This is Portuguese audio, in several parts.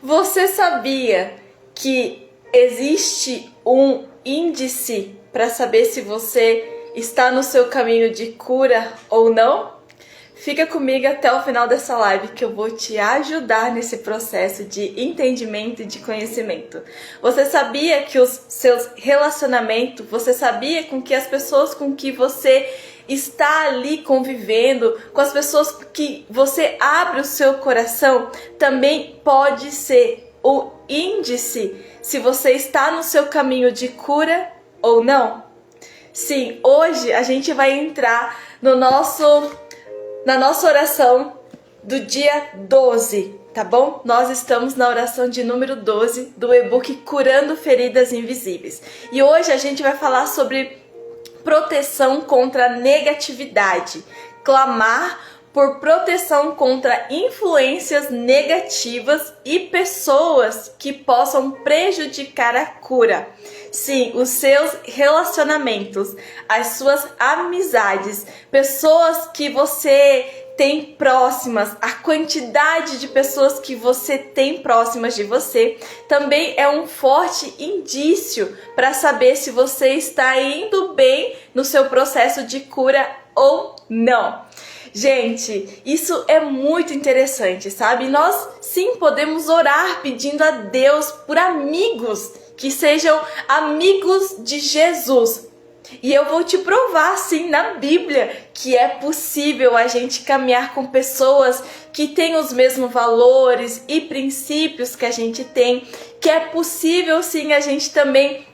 Você sabia que existe um índice para saber se você está no seu caminho de cura ou não? Fica comigo até o final dessa live que eu vou te ajudar nesse processo de entendimento e de conhecimento. Você sabia que os seus relacionamentos, você sabia com que as pessoas com que você está ali convivendo, com as pessoas que você abre o seu coração, também pode ser o índice se você está no seu caminho de cura ou não? Sim, hoje a gente vai entrar na nossa oração do dia 12, tá bom? Nós estamos na oração de número 12 do e-book Curando Feridas Invisíveis. E hoje a gente vai falar sobre proteção contra negatividade. Clamar por proteção contra influências negativas e pessoas que possam prejudicar a cura. Sim, os seus relacionamentos, as suas amizades, pessoas que você tem próximas, a quantidade de pessoas que você tem próximas de você também é um forte indício para saber se você está indo bem no seu processo de cura ou não. Gente, isso é muito interessante, sabe? Nós sim podemos orar pedindo a Deus por amigos que sejam amigos de Jesus. E eu vou te provar, sim, na Bíblia, que é possível a gente caminhar com pessoas que têm os mesmos valores e princípios que a gente tem, que é possível, sim, a gente também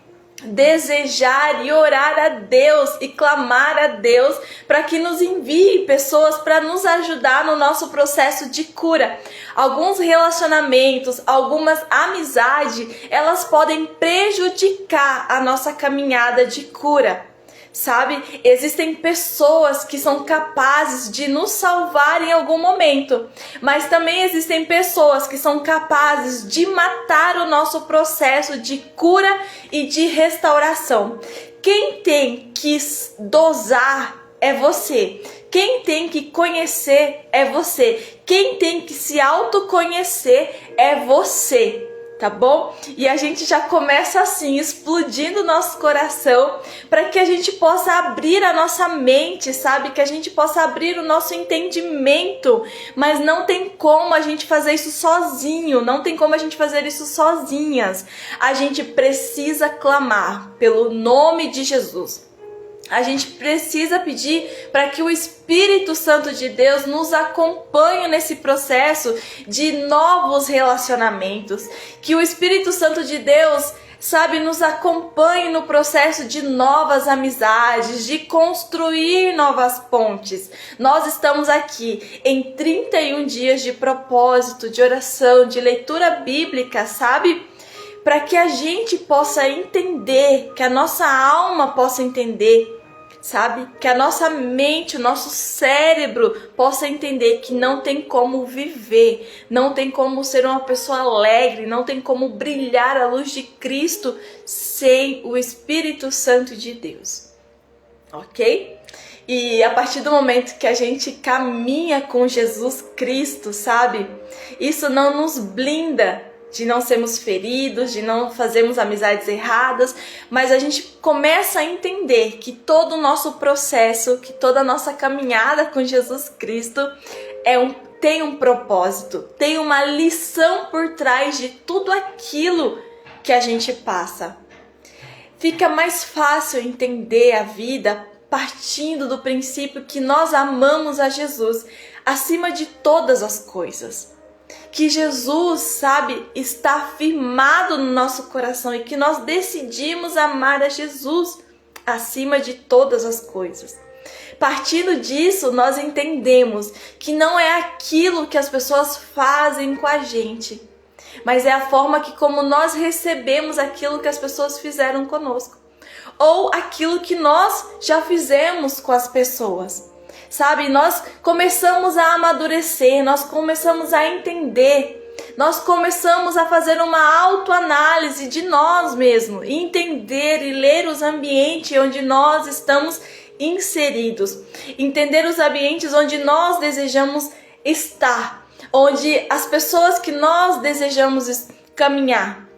desejar e orar a Deus e clamar a Deus para que nos envie pessoas para nos ajudar no nosso processo de cura. Alguns relacionamentos, algumas amizades, elas podem prejudicar a nossa caminhada de cura. Sabe, existem pessoas que são capazes de nos salvar em algum momento, mas também existem pessoas que são capazes de matar o nosso processo de cura e de restauração. Quem tem que dosar é você. Quem tem que conhecer é você. Quem tem que se autoconhecer é você. Tá bom? E a gente já começa assim, explodindo o nosso coração, para que a gente possa abrir a nossa mente, sabe? Que a gente possa abrir o nosso entendimento. Mas não tem como a gente fazer isso sozinho, não tem como a gente fazer isso sozinhas. A gente precisa clamar pelo nome de Jesus. A gente precisa pedir para que o Espírito Santo de Deus nos acompanhe nesse processo de novos relacionamentos. Que o Espírito Santo de Deus, sabe, nos acompanhe no processo de novas amizades, de construir novas pontes. Nós estamos aqui em 31 dias de propósito, de oração, de leitura bíblica, sabe? Para que a gente possa entender, que a nossa alma possa entender, sabe? Que a nossa mente, o nosso cérebro possa entender que não tem como viver, não tem como ser uma pessoa alegre, não tem como brilhar a luz de Cristo sem o Espírito Santo de Deus, ok? E a partir do momento que a gente caminha com Jesus Cristo, sabe? Isso não nos blinda de não sermos feridos, de não fazermos amizades erradas, mas a gente começa a entender que todo o nosso processo, que toda a nossa caminhada com Jesus Cristo tem um propósito, tem uma lição por trás de tudo aquilo que a gente passa. Fica mais fácil entender a vida partindo do princípio que nós amamos a Jesus acima de todas as coisas. Que Jesus, sabe, está firmado no nosso coração e que nós decidimos amar a Jesus acima de todas as coisas. Partindo disso, nós entendemos que não é aquilo que as pessoas fazem com a gente, mas é a forma que como nós recebemos aquilo que as pessoas fizeram conosco, ou aquilo que nós já fizemos com as pessoas. Sabe, nós começamos a amadurecer, nós começamos a entender, nós começamos a fazer uma autoanálise de nós mesmos, entender e ler os ambientes onde nós estamos inseridos, entender os ambientes onde nós desejamos estar, onde as pessoas que nós desejamos caminhar,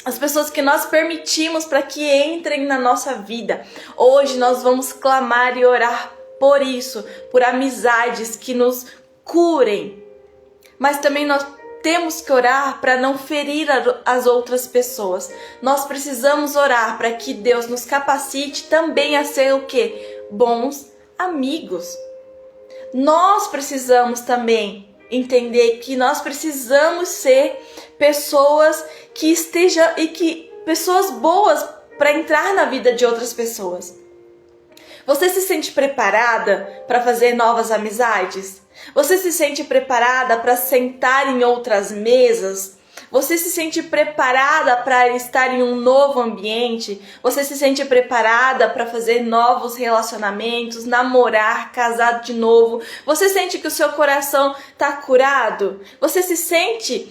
as pessoas que nós permitimos para que entrem na nossa vida, hoje nós vamos clamar e orar por isso, por amizades que nos curem, mas também nós temos que orar para não ferir as outras pessoas. Nós precisamos orar para que Deus nos capacite também a ser o quê? Bons amigos. Nós precisamos também entender que nós precisamos ser pessoas que pessoas boas para entrar na vida de outras pessoas. Você se sente preparada para fazer novas amizades? Você se sente preparada para sentar em outras mesas? Você se sente preparada para estar em um novo ambiente? Você se sente preparada para fazer novos relacionamentos, namorar, casar de novo? Você sente que o seu coração está curado? Você se sente,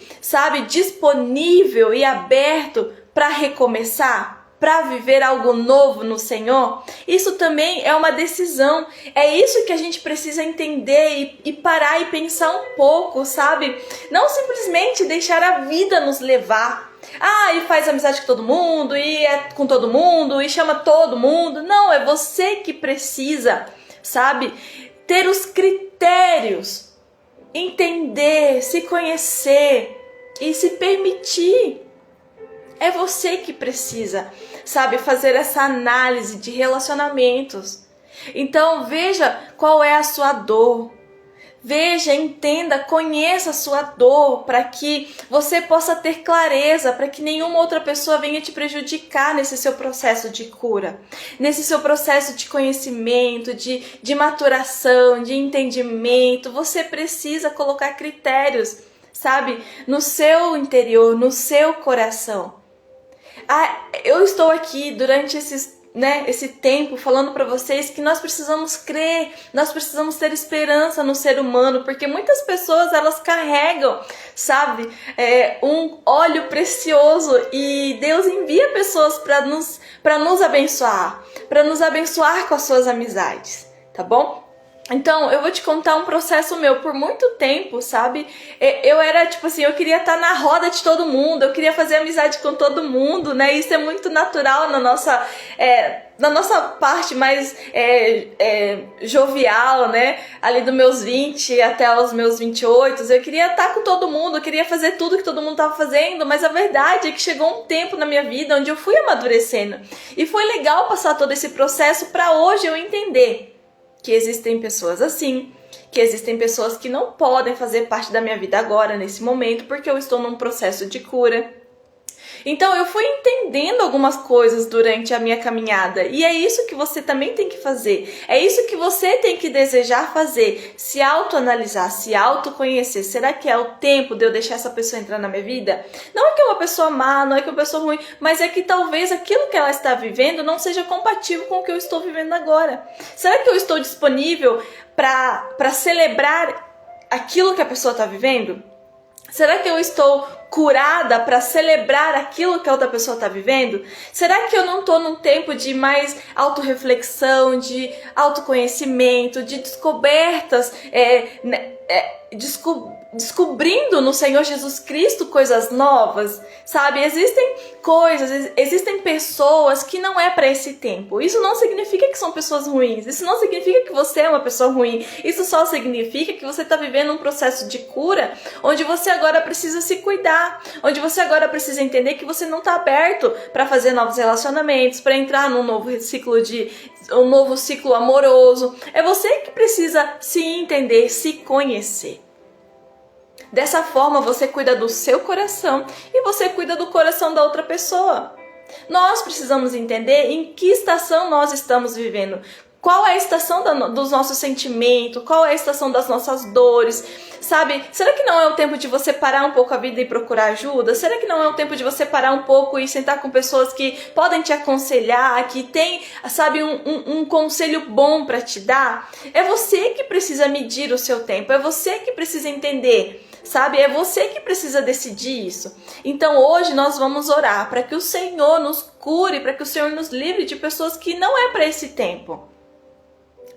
disponível e aberto para recomeçar? Para viver algo novo no Senhor? Isso também é uma decisão. É isso que a gente precisa entender e parar e pensar um pouco, sabe? Não simplesmente deixar a vida nos levar. E faz amizade com todo mundo, e é com todo mundo, e chama todo mundo. Não, é você que precisa, ter os critérios, entender, se conhecer e se permitir. É você que precisa, fazer essa análise de relacionamentos. Então veja qual é a sua dor. Veja, entenda, conheça a sua dor para que você possa ter clareza, para que nenhuma outra pessoa venha te prejudicar nesse seu processo de cura, nesse seu processo de conhecimento, de maturação, de entendimento. Você precisa colocar critérios, no seu interior, no seu coração. Eu estou aqui durante esse tempo falando para vocês que nós precisamos crer, nós precisamos ter esperança no ser humano, porque muitas pessoas elas carregam, um óleo precioso, e Deus envia pessoas para nos abençoar com as suas amizades, tá bom? Então, eu vou te contar um processo meu. Por muito tempo, eu era eu queria estar na roda de todo mundo, eu queria fazer amizade com todo mundo, né? Isso é muito natural na nossa parte mais jovial, né? Ali dos meus 20 até os meus 28, eu queria estar com todo mundo, eu queria fazer tudo que todo mundo estava fazendo, mas a verdade é que chegou um tempo na minha vida onde eu fui amadurecendo. E foi legal passar todo esse processo para hoje eu entender que existem pessoas assim, que existem pessoas que não podem fazer parte da minha vida agora, nesse momento, porque eu estou num processo de cura. Então eu fui entendendo algumas coisas durante a minha caminhada, e é isso que você também tem que fazer, é isso que você tem que desejar fazer, se autoanalisar, se autoconhecer. Será que é o tempo de eu deixar essa pessoa entrar na minha vida? Não é que é uma pessoa má, não é que é uma pessoa ruim, mas é que talvez aquilo que ela está vivendo não seja compatível com o que eu estou vivendo agora. Será que eu estou disponível para celebrar aquilo que a pessoa está vivendo? Será que eu estou curada para celebrar aquilo que a outra pessoa está vivendo? Será que eu não estou num tempo de mais autorreflexão, de autoconhecimento, de descobertas, descobrindo no Senhor Jesus Cristo coisas novas? Existem coisas, existem pessoas que não é para esse tempo. Isso não significa que são pessoas ruins, isso não significa que você é uma pessoa ruim, isso só significa que você está vivendo um processo de cura, onde você agora precisa se cuidar, onde você agora precisa entender que você não está aberto para fazer novos relacionamentos, para entrar num novo ciclo amoroso. É você que precisa se entender, se conhecer. Dessa forma você cuida do seu coração e você cuida do coração da outra pessoa. Nós precisamos entender em que estação nós estamos vivendo. Qual é a estação dos nossos sentimentos? Qual é a estação das nossas dores? Será que não é o tempo de você parar um pouco a vida e procurar ajuda? Será que não é o tempo de você parar um pouco e sentar com pessoas que podem te aconselhar, que tem, um conselho bom para te dar? É você que precisa medir o seu tempo, é você que precisa entender. É você que precisa decidir isso. Então hoje nós vamos orar para que o Senhor nos cure, para que o Senhor nos livre de pessoas que não é para esse tempo.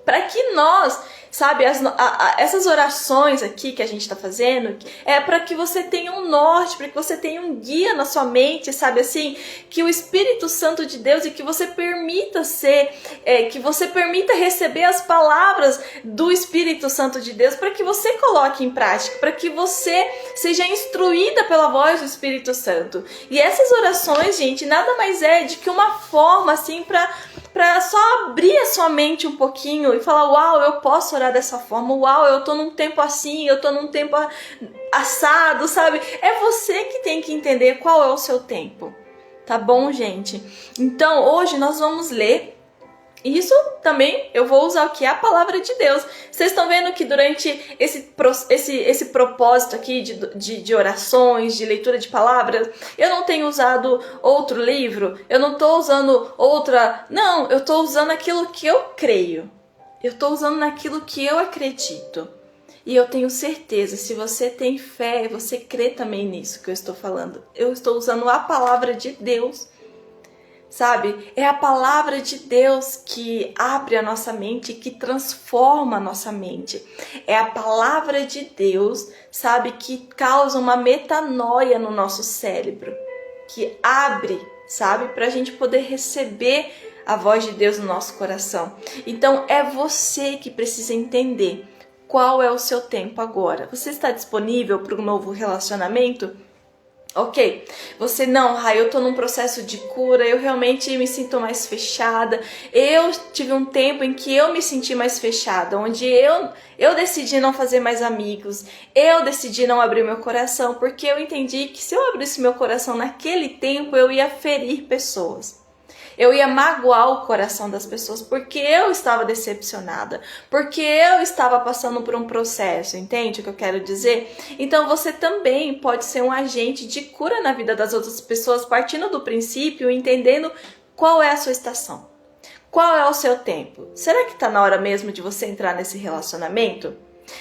Para que nós Sabe, essas orações aqui que a gente está fazendo é para que você tenha um norte, para que você tenha um guia na sua mente, sabe assim, que o Espírito Santo de Deus e que você permita que você permita receber as palavras do Espírito Santo de Deus, para que você coloque em prática, para que você seja instruída pela voz do Espírito Santo. E essas orações, gente, nada mais é de que uma forma assim para só abrir a sua mente um pouquinho e falar, uau, eu posso orar dessa forma, uau, eu tô num tempo assim, eu tô num tempo assado, sabe? É você que tem que entender qual é o seu tempo, tá bom, gente? Então, hoje nós vamos ler. Isso também eu vou usar o que é a palavra de Deus. Vocês estão vendo que durante esse propósito aqui de orações, de leitura de palavras, eu não tenho usado outro livro, eu não estou usando outra... Não, eu estou usando aquilo que eu creio. Eu estou usando naquilo que eu acredito. E eu tenho certeza, se você tem fé, você crê também nisso que eu estou falando. Eu estou usando a palavra de Deus. Sabe, é a palavra de Deus que abre a nossa mente, que transforma a nossa mente. É a palavra de Deus, sabe, que causa uma metanoia no nosso cérebro, que abre, sabe, para a gente poder receber a voz de Deus no nosso coração. Então é você que precisa entender qual é o seu tempo agora. Você está disponível para um novo relacionamento? Ok, você não, eu tô num processo de cura, eu realmente me sinto mais fechada. Eu tive um tempo em que eu me senti mais fechada, onde eu decidi não fazer mais amigos, eu decidi não abrir meu coração, porque eu entendi que se eu abrisse meu coração naquele tempo, eu ia ferir pessoas. Eu ia magoar o coração das pessoas porque eu estava decepcionada, porque eu estava passando por um processo, entende o que eu quero dizer? Então você também pode ser um agente de cura na vida das outras pessoas, partindo do princípio, entendendo qual é a sua estação, qual é o seu tempo. Será que está na hora mesmo de você entrar nesse relacionamento?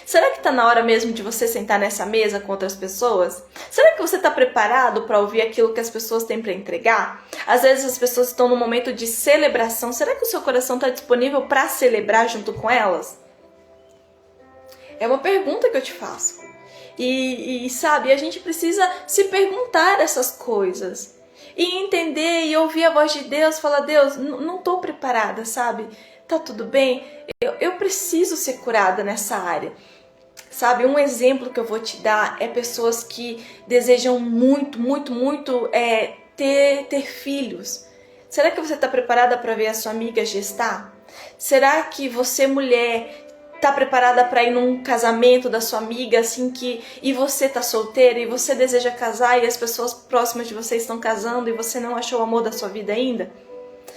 Será que está na hora mesmo de você sentar nessa mesa com outras pessoas? Será que você está preparado para ouvir aquilo que as pessoas têm para entregar? Às vezes as pessoas estão num momento de celebração. Será que o seu coração está disponível para celebrar junto com elas? É uma pergunta que eu te faço. E sabe, a gente precisa se perguntar essas coisas. E entender e ouvir a voz de Deus, falar, Deus, não estou preparada, sabe? Tá tudo bem? Eu preciso ser curada nessa área. Sabe, um exemplo que eu vou te dar é pessoas que desejam muito ter filhos. Será que você está preparada para ver a sua amiga gestar? Será que você, mulher, está preparada para ir num casamento da sua amiga, assim e você está solteira e você deseja casar e as pessoas próximas de você estão casando e você não achou o amor da sua vida ainda?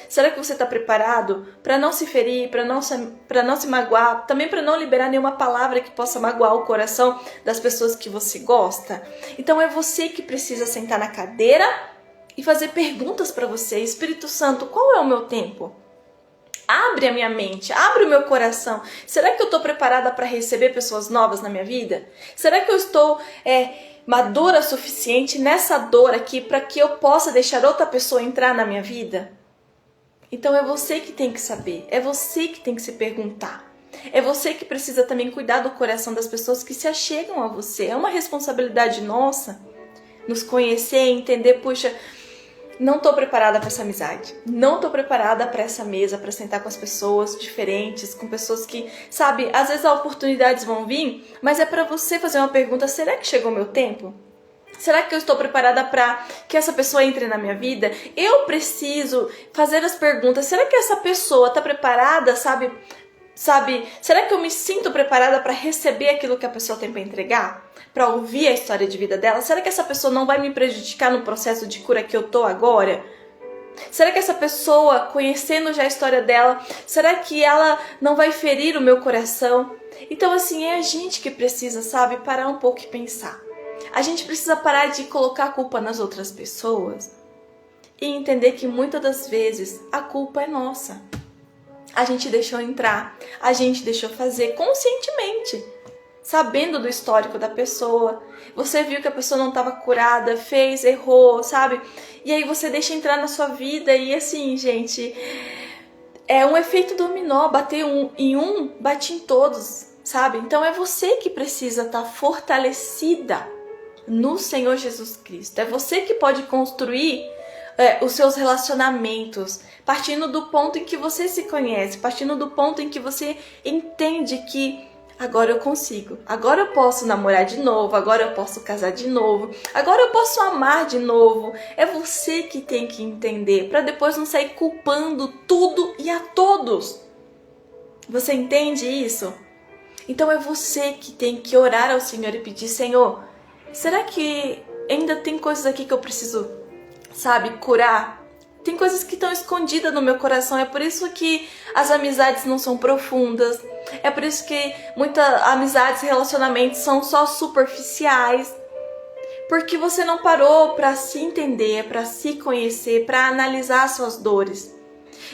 Será que você está preparado para não se ferir, para não se magoar, também para não liberar nenhuma palavra que possa magoar o coração das pessoas que você gosta? Então é você que precisa sentar na cadeira e fazer perguntas para você. Espírito Santo, qual é o meu tempo? Abre a minha mente, abre o meu coração. Será que eu estou preparada para receber pessoas novas na minha vida? Será que eu estou madura o suficiente nessa dor aqui para que eu possa deixar outra pessoa entrar na minha vida? Então é você que tem que saber, é você que tem que se perguntar. É você que precisa também cuidar do coração das pessoas que se achegam a você. É uma responsabilidade nossa nos conhecer, entender, puxa, não estou preparada para essa amizade. Não estou preparada para essa mesa, para sentar com as pessoas diferentes, com pessoas que, sabe, às vezes as oportunidades vão vir, mas é para você fazer uma pergunta, será que chegou o meu tempo? Será que eu estou preparada para que essa pessoa entre na minha vida? Eu preciso fazer as perguntas. Será que essa pessoa está preparada, sabe? Será que eu me sinto preparada para receber aquilo que a pessoa tem para entregar? Para ouvir a história de vida dela? Será que essa pessoa não vai me prejudicar no processo de cura que eu tô agora? Será que essa pessoa, conhecendo já a história dela, será que ela não vai ferir o meu coração? Então, assim, é a gente que precisa, sabe, parar um pouco e pensar. A gente precisa parar de colocar a culpa nas outras pessoas e entender que muitas das vezes a culpa é nossa. A gente deixou entrar, a gente deixou fazer conscientemente, sabendo do histórico da pessoa. Você viu que a pessoa não estava curada, fez, errou, sabe? E aí você deixa entrar na sua vida e assim, gente, é um efeito dominó, bater em um, bate em todos, sabe? Então é você que precisa estar fortalecida no Senhor Jesus Cristo. É você que pode construir os seus relacionamentos, partindo do ponto em que você se conhece, partindo do ponto em que você entende que agora eu consigo, agora eu posso namorar de novo, agora eu posso casar de novo, agora eu posso amar de novo. É você que tem que entender, para depois não sair culpando tudo e a todos. Você entende isso? Então é você que tem que orar ao Senhor e pedir: Senhor, será que ainda tem coisas aqui que eu preciso, sabe, curar? Tem coisas que estão escondidas no meu coração. É por isso que as amizades não são profundas. É por isso que muitas amizades e relacionamentos são só superficiais. Porque você não parou para se entender, para se conhecer, para analisar suas dores.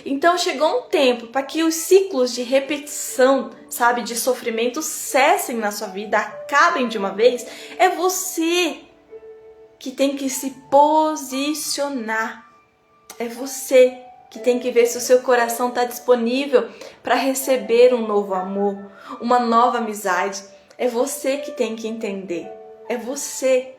Então chegou um tempo para que os ciclos de repetição, sabe, de sofrimento cessem na sua vida, acabem de uma vez. É você que tem que se posicionar. É você que tem que ver se o seu coração está disponível para receber um novo amor, uma nova amizade. É você que tem que entender. É você.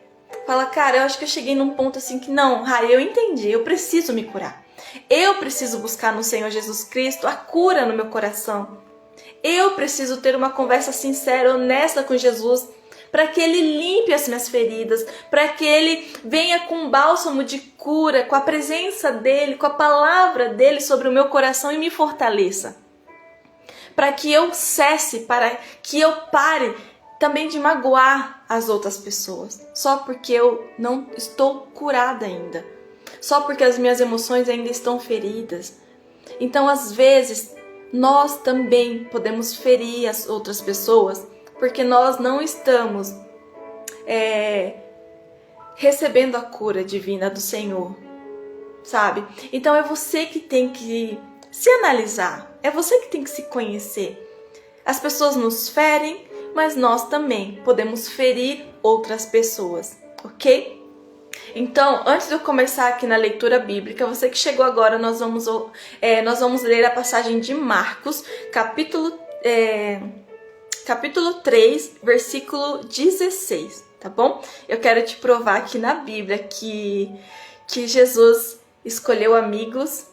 Fala: cara, eu acho que eu cheguei num ponto assim que não, eu entendi, eu preciso me curar. Eu preciso buscar no Senhor Jesus Cristo a cura no meu coração. Eu preciso ter uma conversa sincera, honesta com Jesus, para que Ele limpe as minhas feridas, para que Ele venha com um bálsamo de cura, com a presença dEle, com a palavra dEle sobre o meu coração e me fortaleça. Para que eu cesse, para que eu pare também de magoar as outras pessoas, só porque eu não estou curada ainda, só porque as minhas emoções ainda estão feridas. Então, às vezes, nós também podemos ferir as outras pessoas, porque nós não estamos recebendo a cura divina do Senhor, sabe? Então é você que tem que se analisar, é você que tem que se conhecer. As pessoas nos ferem, mas nós também podemos ferir outras pessoas, ok? Então, antes de eu começar aqui na leitura bíblica, você que chegou agora, nós vamos ler a passagem de Marcos, capítulo 3, versículo 16, tá bom? Eu quero te provar aqui na Bíblia que Jesus escolheu amigos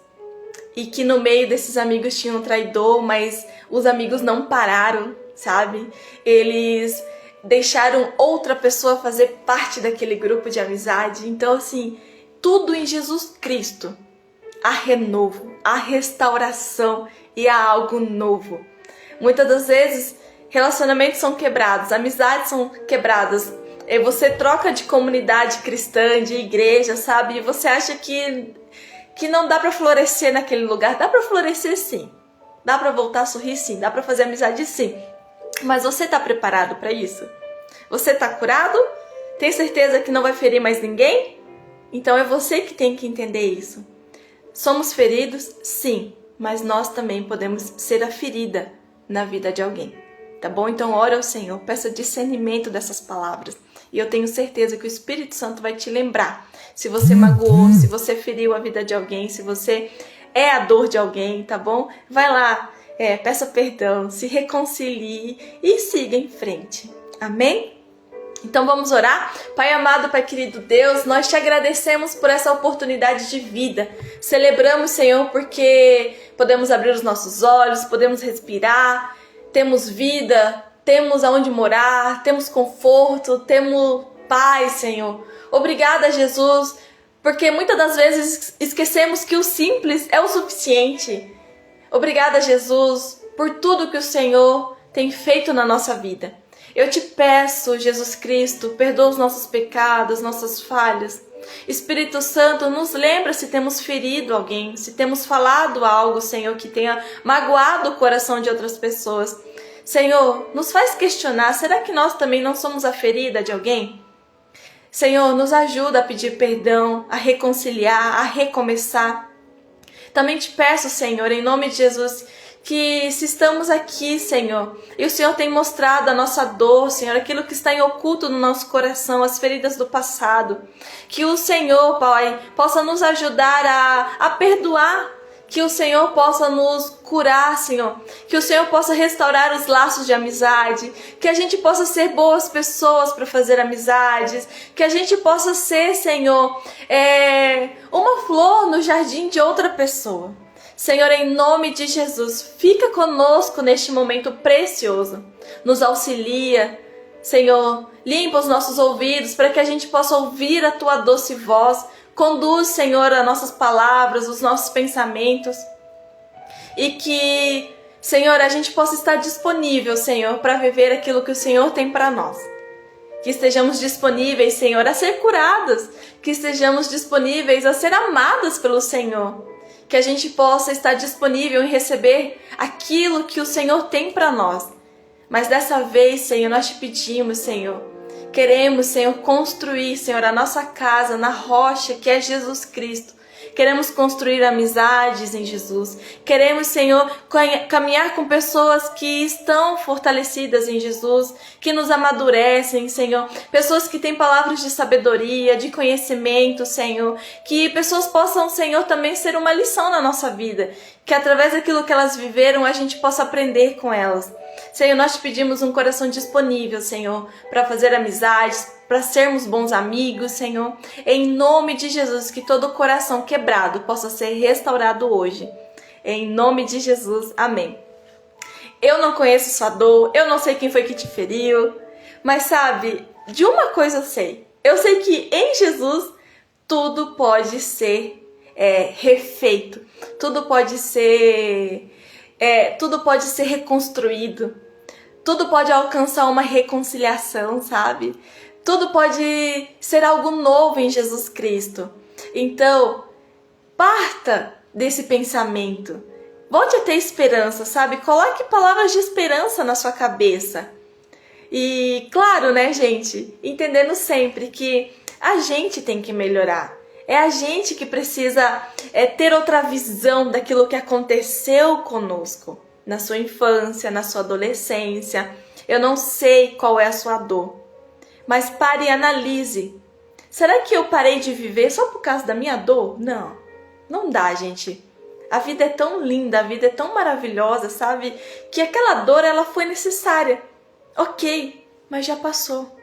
e que no meio desses amigos tinha um traidor, mas os amigos não pararam, sabe? Eles deixaram outra pessoa fazer parte daquele grupo de amizade. Então, assim, tudo em Jesus Cristo há renovo, há restauração e há algo novo. Muitas das vezes, relacionamentos são quebrados, amizades são quebradas. Você troca de comunidade cristã, de igreja, sabe? E você acha que não dá pra florescer naquele lugar. Dá pra florescer sim. Dá pra voltar a sorrir sim. Dá pra fazer amizade sim. Mas você tá preparado pra isso? Você tá curado? Tem certeza que não vai ferir mais ninguém? Então é você que tem que entender isso. Somos feridos? Sim. Mas nós também podemos ser a ferida na vida de alguém. Tá bom? Então ora ao Senhor, peça discernimento dessas palavras. E eu tenho certeza que o Espírito Santo vai te lembrar. Se você magoou, se você feriu a vida de alguém, se você é a dor de alguém, tá bom? Vai lá, peça perdão, se reconcilie e siga em frente. Amém? Então vamos orar? Pai amado, Pai querido Deus, nós te agradecemos por essa oportunidade de vida. Celebramos, Senhor, porque podemos abrir os nossos olhos, podemos respirar, temos vida, temos aonde morar, temos conforto, temos paz, Senhor. Obrigada, Jesus, porque muitas das vezes esquecemos que o simples é o suficiente. Obrigada, Jesus, por tudo que o Senhor tem feito na nossa vida. Eu te peço, Jesus Cristo, perdoa os nossos pecados, nossas falhas. Espírito Santo, nos lembra se temos ferido alguém, se temos falado algo, Senhor, que tenha magoado o coração de outras pessoas. Senhor, nos faz questionar, será que nós também não somos a ferida de alguém? Senhor, nos ajuda a pedir perdão, a reconciliar, a recomeçar. Também te peço, Senhor, em nome de Jesus, que se estamos aqui, Senhor, e o Senhor tem mostrado a nossa dor, Senhor, aquilo que está em oculto no nosso coração, as feridas do passado, que o Senhor, Pai, possa nos ajudar a perdoar, que o Senhor possa nos curar, Senhor, que o Senhor possa restaurar os laços de amizade, que a gente possa ser boas pessoas para fazer amizades, que a gente possa ser, Senhor, uma flor no jardim de outra pessoa. Senhor, em nome de Jesus, fica conosco neste momento precioso, nos auxilia, Senhor, limpa os nossos ouvidos para que a gente possa ouvir a Tua doce voz. Conduz, Senhor, as nossas palavras, os nossos pensamentos. E que, Senhor, a gente possa estar disponível, Senhor, para viver aquilo que o Senhor tem para nós. Que estejamos disponíveis, Senhor, a ser curadas. Que estejamos disponíveis a ser amadas pelo Senhor. Que a gente possa estar disponível em receber aquilo que o Senhor tem para nós. Mas dessa vez, Senhor, nós te pedimos, Senhor, queremos, Senhor, construir, Senhor, a nossa casa na rocha que é Jesus Cristo. Queremos construir amizades em Jesus. Queremos, Senhor, caminhar com pessoas que estão fortalecidas em Jesus, que nos amadurecem, Senhor. Pessoas que têm palavras de sabedoria, de conhecimento, Senhor. Que pessoas possam, Senhor, também ser uma lição na nossa vida. Que através daquilo que elas viveram, a gente possa aprender com elas. Senhor, nós te pedimos um coração disponível, Senhor, para fazer amizades, para sermos bons amigos, Senhor. Em nome de Jesus, que todo coração quebrado possa ser restaurado hoje. Em nome de Jesus, amém. Eu não conheço sua dor, eu não sei quem foi que te feriu, mas sabe, de uma coisa eu sei. Eu sei que em Jesus tudo pode ser refeito, tudo pode ser reconstruído, tudo pode alcançar uma reconciliação, sabe? Tudo pode ser algo novo em Jesus Cristo. Então, parta desse pensamento. Volte a ter esperança, sabe? Coloque palavras de esperança na sua cabeça. E, claro, né, gente? Entendendo sempre que a gente tem que melhorar. É a gente que precisa ter outra visão daquilo que aconteceu conosco. Na sua infância, na sua adolescência. Eu não sei qual é a sua dor. Mas pare e analise. Será que eu parei de viver só por causa da minha dor? Não. Não dá, gente. A vida é tão linda, a vida é tão maravilhosa, sabe? Que aquela dor, ela foi necessária. Ok, mas já passou.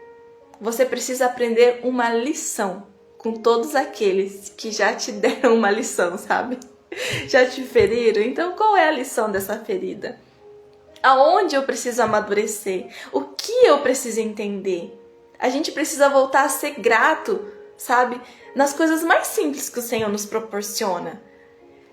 Você precisa aprender uma lição com todos aqueles que já te deram uma lição, sabe? Já te feriram. Então, qual é a lição dessa ferida? Aonde eu preciso amadurecer? O que eu preciso entender? A gente precisa voltar a ser grato, sabe? Nas coisas mais simples que o Senhor nos proporciona.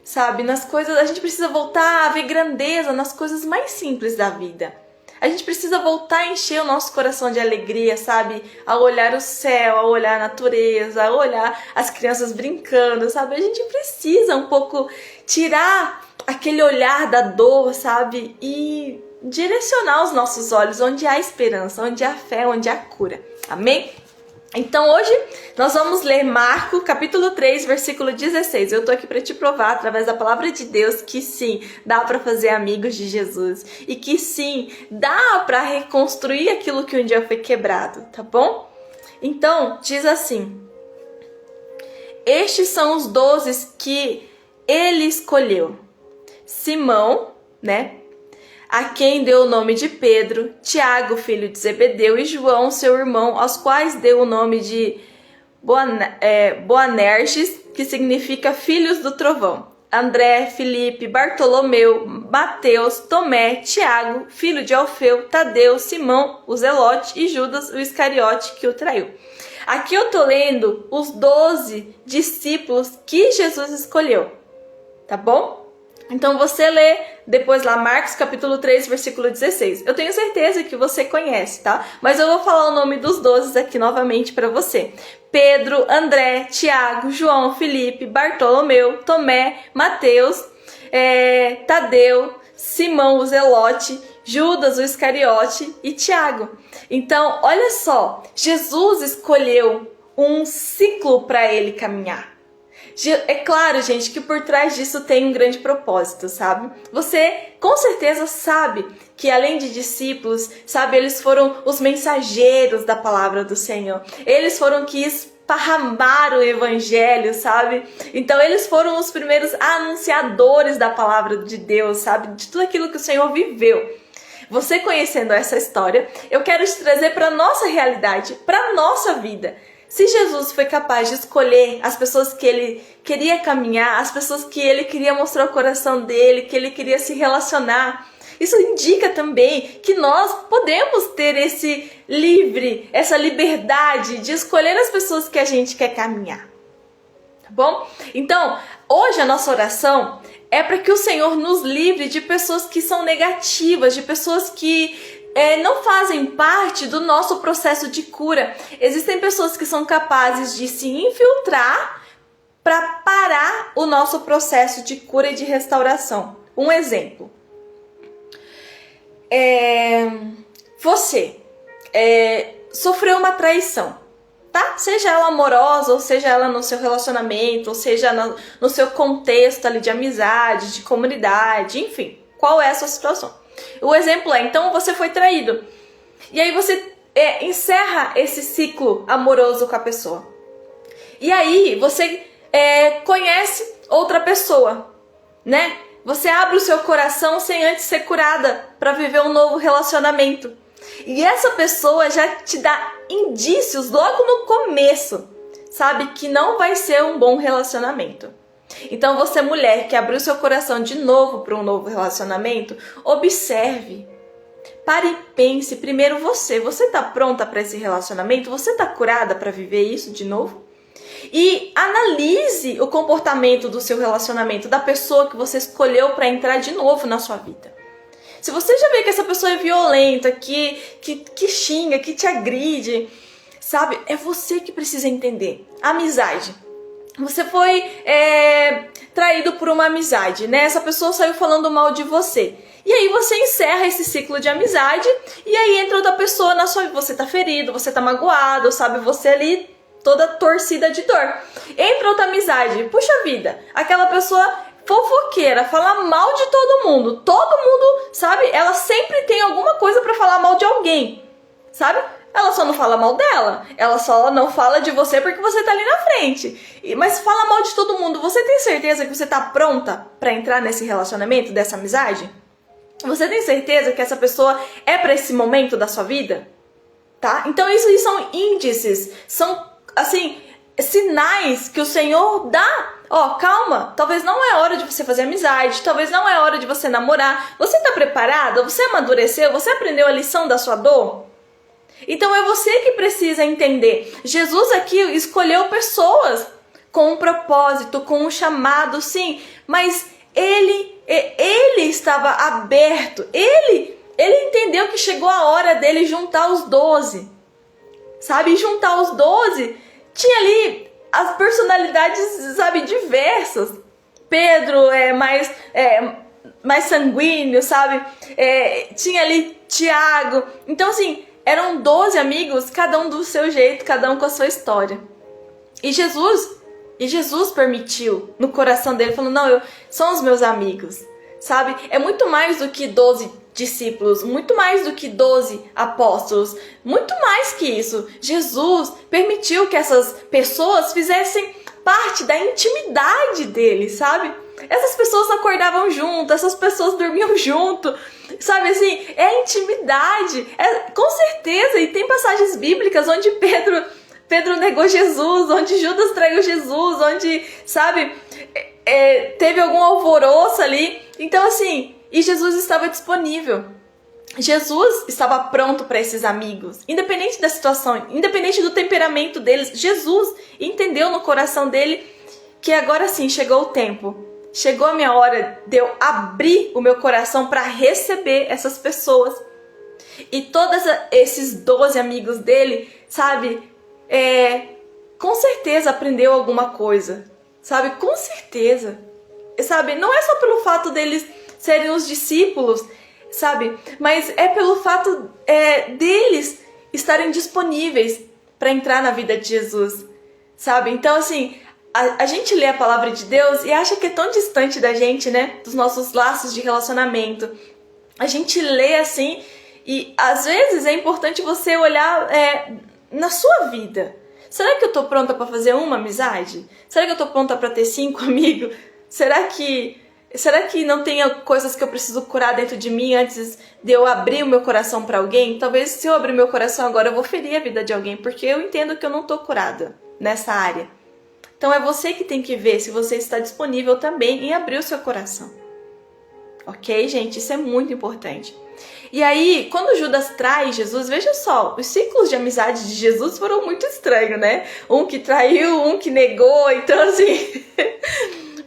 Sabe? Nas coisas, a gente precisa voltar a ver grandeza nas coisas mais simples da vida. A gente precisa voltar a encher o nosso coração de alegria, sabe? A olhar o céu, a olhar a natureza, a olhar as crianças brincando, sabe? A gente precisa um pouco tirar aquele olhar da dor, sabe? E direcionar os nossos olhos onde há esperança, onde há fé, onde há cura. Amém? Então hoje nós vamos ler Marcos capítulo 3, versículo 16. Eu tô aqui para te provar através da palavra de Deus que sim, dá para fazer amigos de Jesus e que sim, dá para reconstruir aquilo que um dia foi quebrado, tá bom? Então, diz assim: estes são os 12 que ele escolheu. Simão, né? A quem deu o nome de Pedro, Tiago, filho de Zebedeu, e João, seu irmão, aos quais deu o nome de Boanerges, que significa filhos do trovão. André, Filipe, Bartolomeu, Mateus, Tomé, Tiago, filho de Alfeu, Tadeu, Simão, o Zelote e Judas, o Iscariote, que o traiu. Aqui eu tô lendo os 12 discípulos que Jesus escolheu, tá bom? Então você lê depois lá Marcos capítulo 3, versículo 16. Eu tenho certeza que você conhece, tá? Mas eu vou falar o nome dos 12 aqui novamente para você. Pedro, André, Tiago, João, Filipe, Bartolomeu, Tomé, Mateus, Tadeu, Simão o Zelote, Judas o Iscariote e Tiago. Então, olha só, Jesus escolheu um ciclo para ele caminhar. É claro, gente, que por trás disso tem um grande propósito, sabe? Você com certeza sabe que além de discípulos, sabe, eles foram os mensageiros da palavra do Senhor. Eles foram esparramaram o evangelho, sabe? Então eles foram os primeiros anunciadores da palavra de Deus, sabe? De tudo aquilo que o Senhor viveu. Você conhecendo essa história, eu quero te trazer para a nossa realidade, para a nossa vida. Se Jesus foi capaz de escolher as pessoas que ele queria caminhar, as pessoas que ele queria mostrar o coração dele, que ele queria se relacionar, isso indica também que nós podemos ter essa liberdade de escolher as pessoas que a gente quer caminhar. Tá bom? Então, hoje a nossa oração é para que o Senhor nos livre de pessoas que são negativas, de pessoas que não fazem parte do nosso processo de cura. Existem pessoas que são capazes de se infiltrar para parar o nosso processo de cura e de restauração. Um exemplo. Você sofreu uma traição, tá? Seja ela amorosa, ou seja ela no seu relacionamento, ou seja no seu contexto ali de amizade, de comunidade, enfim. Qual é a sua situação? O exemplo então você foi traído. E aí você encerra esse ciclo amoroso com a pessoa. E aí você conhece outra pessoa, né? Você abre o seu coração sem antes ser curada para viver um novo relacionamento. E essa pessoa já te dá indícios logo no começo, sabe? Que não vai ser um bom relacionamento. Então você, mulher, que abriu seu coração de novo para um novo relacionamento, observe. Pare e pense primeiro você. Você está pronta para esse relacionamento? Você está curada para viver isso de novo? E analise o comportamento do seu relacionamento, da pessoa que você escolheu para entrar de novo na sua vida. Se você já vê que essa pessoa é violenta, que xinga, que te agride, sabe? É você que precisa entender. Amizade. Você foi traído por uma amizade, né? Essa pessoa saiu falando mal de você. E aí você encerra esse ciclo de amizade e aí entra outra pessoa na sua vida. Você tá ferido, você tá magoado, sabe? Você ali toda torcida de dor. Entra outra amizade. Puxa vida, aquela pessoa fofoqueira, fala mal de todo mundo, sabe? Ela sempre tem alguma coisa pra falar mal de alguém, sabe? Ela só não fala mal dela, ela só não fala de você porque você tá ali na frente. Mas fala mal de todo mundo. Você tem certeza que você tá pronta pra entrar nesse relacionamento, dessa amizade? Você tem certeza que essa pessoa é pra esse momento da sua vida? Tá? Então isso são índices, são assim, sinais que o Senhor dá. Ó, calma, talvez não é hora de você fazer amizade, talvez não é hora de você namorar. Você tá preparada? Você amadureceu? Você aprendeu a lição da sua dor? Então é você que precisa entender. Jesus aqui escolheu pessoas com um propósito, com um chamado, sim, mas ele estava aberto. Ele entendeu que chegou a hora dele juntar os 12. Sabe, juntar os 12, tinha ali as personalidades, sabe, diversas. Pedro é mais sanguíneo, sabe? Tinha ali Tiago. Então, assim, eram 12 amigos, cada um do seu jeito, cada um com a sua história. E Jesus permitiu no coração dele, falando, não, são os meus amigos, sabe? É muito mais do que 12 discípulos, muito mais do que 12 apóstolos, muito mais que isso. Jesus permitiu que essas pessoas fizessem parte da intimidade dele, sabe? Essas pessoas acordavam junto, essas pessoas dormiam junto, sabe assim? É intimidade, com certeza. E tem passagens bíblicas onde Pedro negou Jesus, onde Judas traiu Jesus, onde, sabe, teve algum alvoroço ali. Então assim, e Jesus estava disponível. Jesus estava pronto para esses amigos, independente da situação, independente do temperamento deles. Jesus entendeu no coração dele que agora sim chegou o tempo. Chegou a minha hora de eu abrir o meu coração para receber essas pessoas. E todos esses 12 amigos dele, sabe, com certeza aprendeu alguma coisa, sabe, com certeza, sabe, não é só pelo fato deles serem os discípulos, sabe, mas é pelo fato deles estarem disponíveis para entrar na vida de Jesus, sabe. Então assim, a gente lê a palavra de Deus e acha que é tão distante da gente, né, dos nossos laços de relacionamento. A gente lê assim e às vezes é importante você olhar na sua vida. Será que eu tô pronta para fazer uma amizade? Será que eu tô pronta para ter 5 amigos? Será que não tem coisas que eu preciso curar dentro de mim antes de eu abrir o meu coração para alguém? Talvez se eu abrir meu coração agora eu vou ferir a vida de alguém, porque eu entendo que eu não tô curada nessa área. Então é você que tem que ver se você está disponível também em abrir o seu coração. Ok, gente? Isso é muito importante. E aí, quando Judas trai Jesus, veja só, os ciclos de amizade de Jesus foram muito estranhos, né? Um que traiu, um que negou, então assim...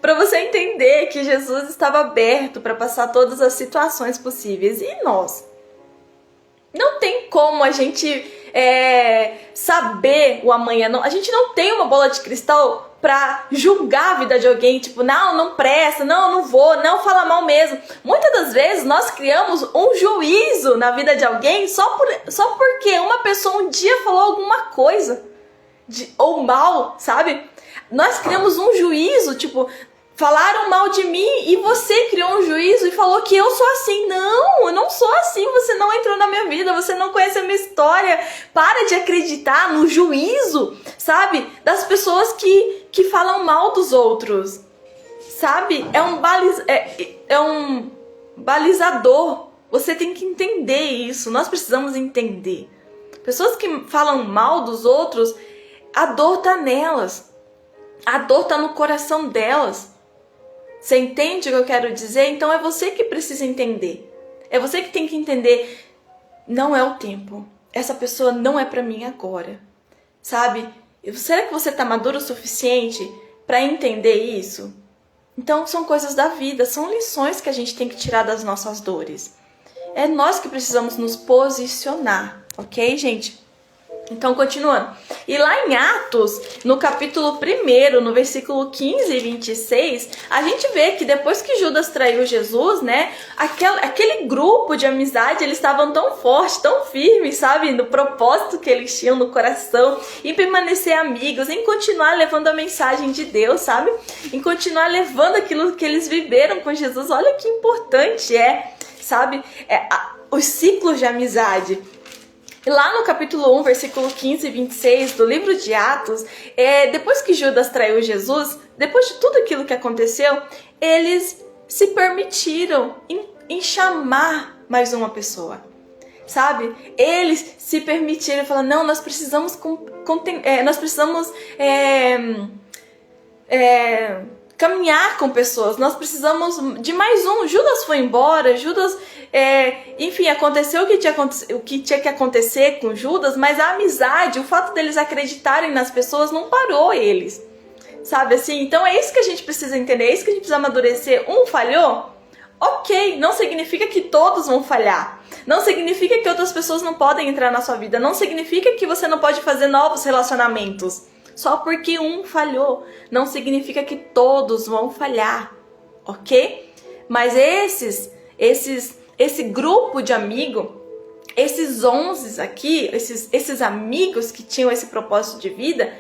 para você entender que Jesus estava aberto para passar todas as situações possíveis. E nós? Não tem como a gente saber o amanhã. Não, a gente não tem uma bola de cristal para julgar a vida de alguém. Tipo, não presta, não vou, não fala mal mesmo. Muitas das vezes nós criamos um juízo na vida de alguém só porque uma pessoa um dia falou alguma coisa. Ou mal, sabe? Nós criamos um juízo, tipo... Falaram mal de mim e você criou um juízo e falou que eu sou assim. Não, eu não sou assim. Você não entrou na minha vida, você não conhece a minha história. Para de acreditar no juízo, sabe? Das pessoas que falam mal dos outros, sabe? É um balizador. Você tem que entender isso. Nós precisamos entender. Pessoas que falam mal dos outros, a dor tá nelas. A dor tá no coração delas. Você entende o que eu quero dizer? Então é você que precisa entender. É você que tem que entender. Não é o tempo. Essa pessoa não é pra mim agora. Sabe? Será que você tá maduro o suficiente pra entender isso? Então são coisas da vida. São lições que a gente tem que tirar das nossas dores. É nós que precisamos nos posicionar. Ok, gente? Então, continuando. E lá em Atos, no capítulo 1, no versículo 15 e 26, a gente vê que depois que Judas traiu Jesus, né, aquele grupo de amizade, eles estavam tão fortes, tão firmes, sabe, no propósito que eles tinham no coração, em permanecer amigos, em continuar levando a mensagem de Deus, sabe, em continuar levando aquilo que eles viveram com Jesus. Olha que importante sabe, os ciclos de amizade. E lá no capítulo 1, versículo 15 e 26 do livro de Atos, depois que Judas traiu Jesus, depois de tudo aquilo que aconteceu, eles se permitiram em chamar mais uma pessoa, sabe? Eles se permitiram, falaram, não, nós precisamos caminhar com pessoas, nós precisamos de mais um. Judas foi embora, Judas, enfim, aconteceu o que tinha que acontecer com Judas, mas a amizade, o fato deles acreditarem nas pessoas não parou eles, sabe assim? Então é isso que a gente precisa entender, é isso que a gente precisa amadurecer. Um falhou? Ok, não significa que todos vão falhar, não significa que outras pessoas não podem entrar na sua vida, não significa que você não pode fazer novos relacionamentos. Só porque um falhou, não significa que todos vão falhar, ok? Mas esse grupo de amigos, esses 11 aqui, esses amigos que tinham esse propósito de vida,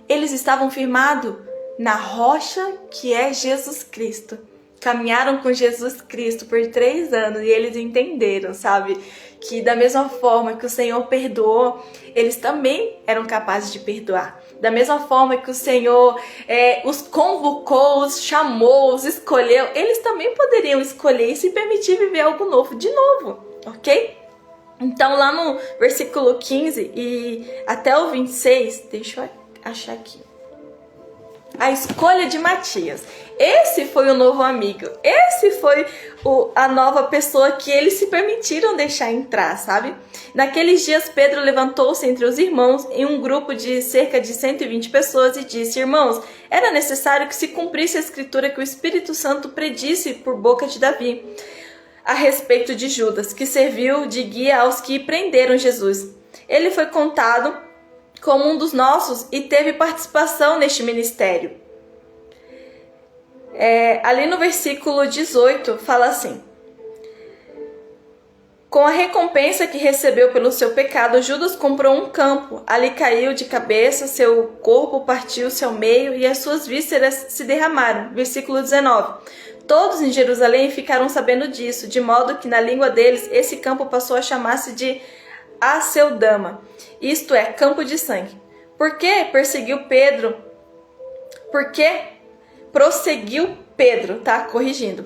eles estavam firmados na rocha que é Jesus Cristo. Caminharam com Jesus Cristo por 3 anos e eles entenderam, sabe? Que da mesma forma que o Senhor perdoou, eles também eram capazes de perdoar. Da mesma forma que o Senhor os convocou, os chamou, os escolheu, eles também poderiam escolher e se permitir viver algo novo de novo, ok? Então lá no versículo 15 e até o 26, deixa eu achar aqui. A escolha de Matias. Esse foi o novo amigo. Esse foi a nova pessoa que eles se permitiram deixar entrar, sabe? Naqueles dias, Pedro levantou-se entre os irmãos em um grupo de cerca de 120 pessoas e disse: Irmãos, era necessário que se cumprisse a escritura que o Espírito Santo predisse por boca de Davi a respeito de Judas, que serviu de guia aos que prenderam Jesus. Ele foi contado como um dos nossos e teve participação neste ministério. Ali no versículo 18 fala assim: com a recompensa que recebeu pelo seu pecado, Judas comprou um campo. Ali caiu de cabeça, seu corpo partiu-se ao meio e as suas vísceras se derramaram. Versículo 19. Todos em Jerusalém ficaram sabendo disso, de modo que na língua deles esse campo passou a chamar-se de Aceldama, isto é, campo de sangue. Por que perseguiu Pedro? Por que prosseguiu Pedro, tá? Corrigindo.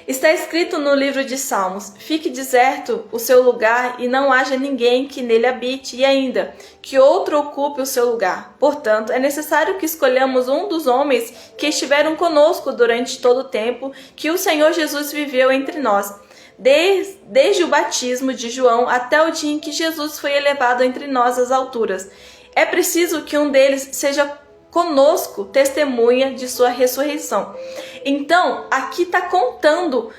Está escrito no livro de Salmos: fique deserto o seu lugar e não haja ninguém que nele habite, e ainda que outro ocupe o seu lugar. Portanto, é necessário que escolhamos um dos homens que estiveram conosco durante todo o tempo que o Senhor Jesus viveu entre nós, desde o batismo de João até o dia em que Jesus foi elevado entre nós às alturas. É preciso que um deles seja conosco, testemunha de sua ressurreição. Então, aqui está contando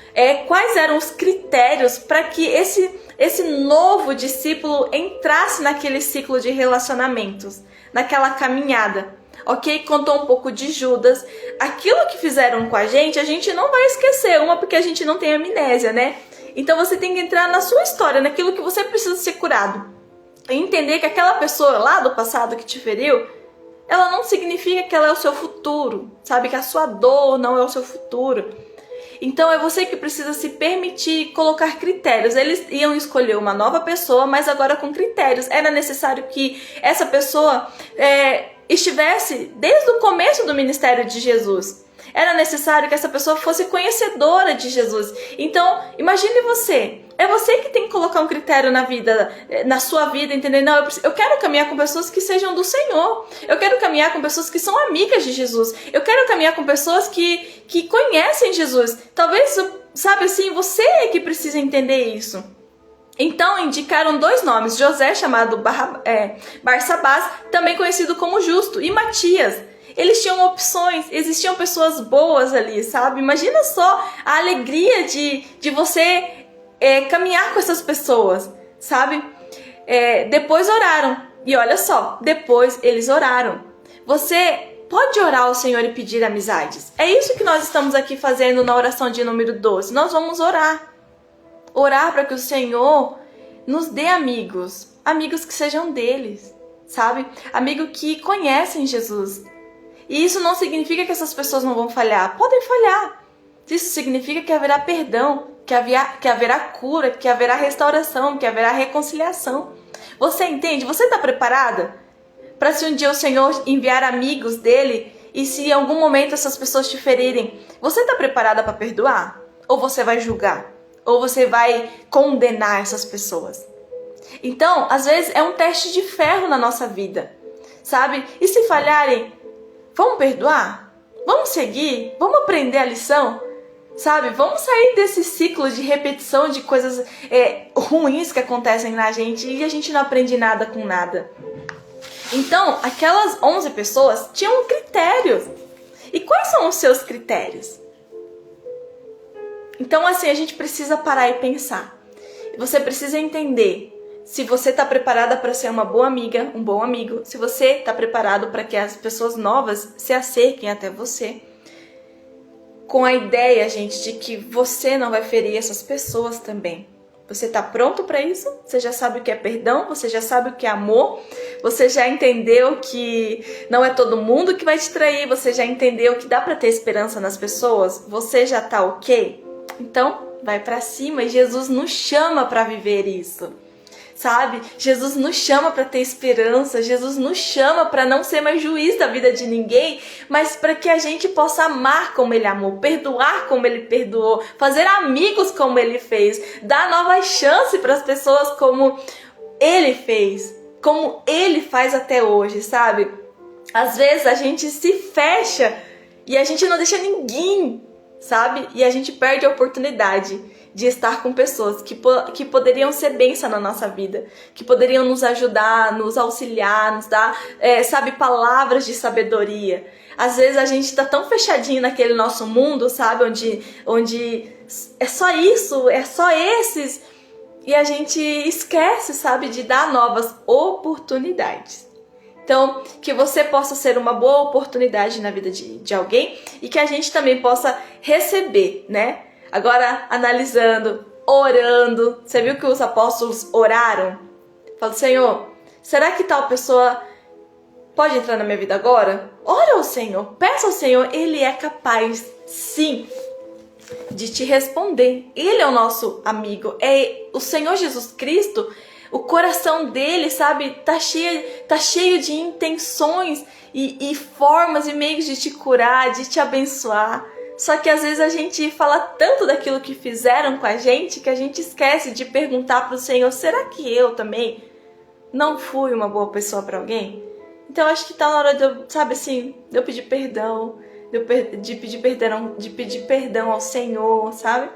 quais eram os critérios para que esse novo discípulo entrasse naquele ciclo de relacionamentos, naquela caminhada. Ok? Contou um pouco de Judas. Aquilo que fizeram com a gente não vai esquecer. Uma, porque a gente não tem amnésia, né? Então você tem que entrar na sua história, naquilo que você precisa ser curado. E entender que aquela pessoa lá do passado que te feriu, ela não significa que ela é o seu futuro, sabe? Que a sua dor não é o seu futuro. Então é você que precisa se permitir colocar critérios. Eles iam escolher uma nova pessoa, mas agora com critérios. Era necessário que essa pessoa estivesse desde o começo do ministério de Jesus. Era necessário que essa pessoa fosse conhecedora de Jesus. Então, imagine você. É você que tem que colocar um critério na sua vida, entender? Não, eu quero caminhar com pessoas que sejam do Senhor. Eu quero caminhar com pessoas que são amigas de Jesus. Eu quero caminhar com pessoas que conhecem Jesus. Talvez, sabe assim, você é que precisa entender isso. Então indicaram dois nomes: José, chamado Barsabás, também conhecido como Justo, e Matias. Eles tinham opções, existiam pessoas boas ali, sabe? Imagina só a alegria de você caminhar com essas pessoas, sabe? Depois oraram, e olha só, depois eles oraram. Você pode orar ao Senhor e pedir amizades. É isso que nós estamos aqui fazendo na oração de número 12. Nós vamos orar. Orar para que o Senhor nos dê amigos. Amigos que sejam deles, sabe? Amigos que conhecem Jesus. E isso não significa que essas pessoas não vão falhar. Podem falhar. Isso significa que haverá perdão, que haverá cura, que haverá restauração, que haverá reconciliação. Você entende? Você está preparada? Para se um dia o Senhor enviar amigos dele e se em algum momento essas pessoas te ferirem, você está preparada para perdoar? Ou você vai julgar? Ou você vai condenar essas pessoas? Então, às vezes é um teste de ferro na nossa vida, sabe? E se falharem, vamos perdoar? Vamos seguir? Vamos aprender a lição? Sabe? Vamos sair desse ciclo de repetição de coisas ruins que acontecem na gente e a gente não aprende nada com nada. Então, aquelas 11 pessoas tinham critérios. E quais são os seus critérios? Então, assim, a gente precisa parar e pensar. Você precisa entender se você está preparada para ser uma boa amiga, um bom amigo. Se você está preparado para que as pessoas novas se acerquem até você. Com a ideia, gente, de que você não vai ferir essas pessoas também. Você está pronto para isso? Você já sabe o que é perdão? Você já sabe o que é amor? Você já entendeu que não é todo mundo que vai te trair? Você já entendeu que dá para ter esperança nas pessoas? Você já está ok? Então, vai para cima e Jesus nos chama para viver isso. Sabe? Jesus nos chama para ter esperança, Jesus nos chama para não ser mais juiz da vida de ninguém, mas para que a gente possa amar como Ele amou, perdoar como Ele perdoou, fazer amigos como Ele fez, dar novas chances para as pessoas como Ele fez, como Ele faz até hoje, sabe? Às vezes a gente se fecha e a gente não deixa ninguém, sabe? E a gente perde a oportunidade de estar com pessoas que poderiam ser bênção na nossa vida, que poderiam nos ajudar, nos auxiliar, nos dar, sabe, palavras de sabedoria. Às vezes a gente tá tão fechadinho naquele nosso mundo, sabe, onde é só isso, é só esses, e a gente esquece, sabe, de dar novas oportunidades. Então, que você possa ser uma boa oportunidade na vida de alguém e que a gente também possa receber, né? Agora, analisando, orando, você viu que os apóstolos oraram? Fala, Senhor, será que tal pessoa pode entrar na minha vida agora? Ora ao Senhor, peça ao Senhor, Ele é capaz, sim, de te responder. Ele é o nosso amigo, é o Senhor Jesus Cristo, O coração dele, sabe, tá cheio de intenções e formas e meios de te curar, de te abençoar. Só que às vezes a gente fala tanto daquilo que fizeram com a gente que a gente esquece de perguntar para o Senhor: será que eu também não fui uma boa pessoa para alguém? Então acho que tá na hora de eu, sabe assim, de eu pedir perdão, de pedir perdão ao Senhor, sabe?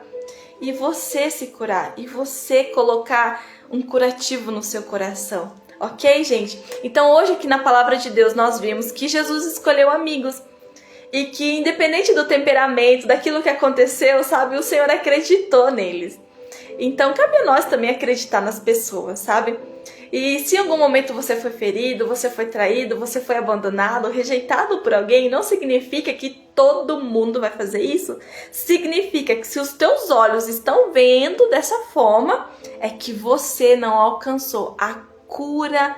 E você se curar, e você colocar um curativo no seu coração, ok, gente? Então hoje aqui na Palavra de Deus nós vimos que Jesus escolheu amigos e que independente do temperamento, daquilo que aconteceu, sabe, o Senhor acreditou neles. Então cabe a nós também acreditar nas pessoas, sabe? E se em algum momento você foi ferido, você foi traído, você foi abandonado, rejeitado por alguém, não significa que todo mundo vai fazer isso. Significa que se os teus olhos estão vendo dessa forma, é que você não alcançou a cura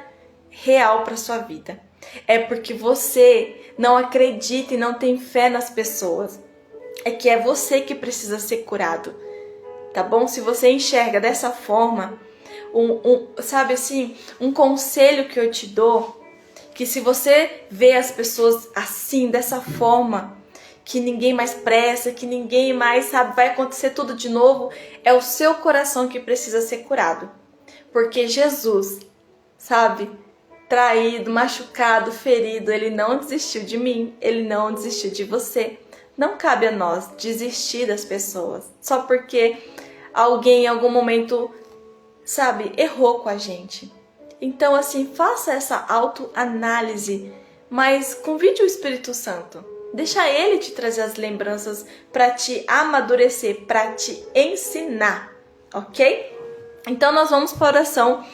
real para sua vida. É porque você não acredita e não tem fé nas pessoas. É que é você que precisa ser curado, tá bom? Se você enxerga dessa forma, sabe assim, um conselho que eu te dou, que se você vê as pessoas assim, dessa forma, que ninguém mais presta, que ninguém mais, sabe, vai acontecer tudo de novo, é o seu coração que precisa ser curado. Porque Jesus, sabe, traído, machucado, ferido, ele não desistiu de mim, ele não desistiu de você. Não cabe a nós desistir das pessoas, só porque alguém em algum momento, sabe, errou com a gente. Então, assim, faça essa autoanálise, mas convide o Espírito Santo. Deixa ele te trazer as lembranças para te amadurecer, para te ensinar, ok? Então, nós vamos para a oração.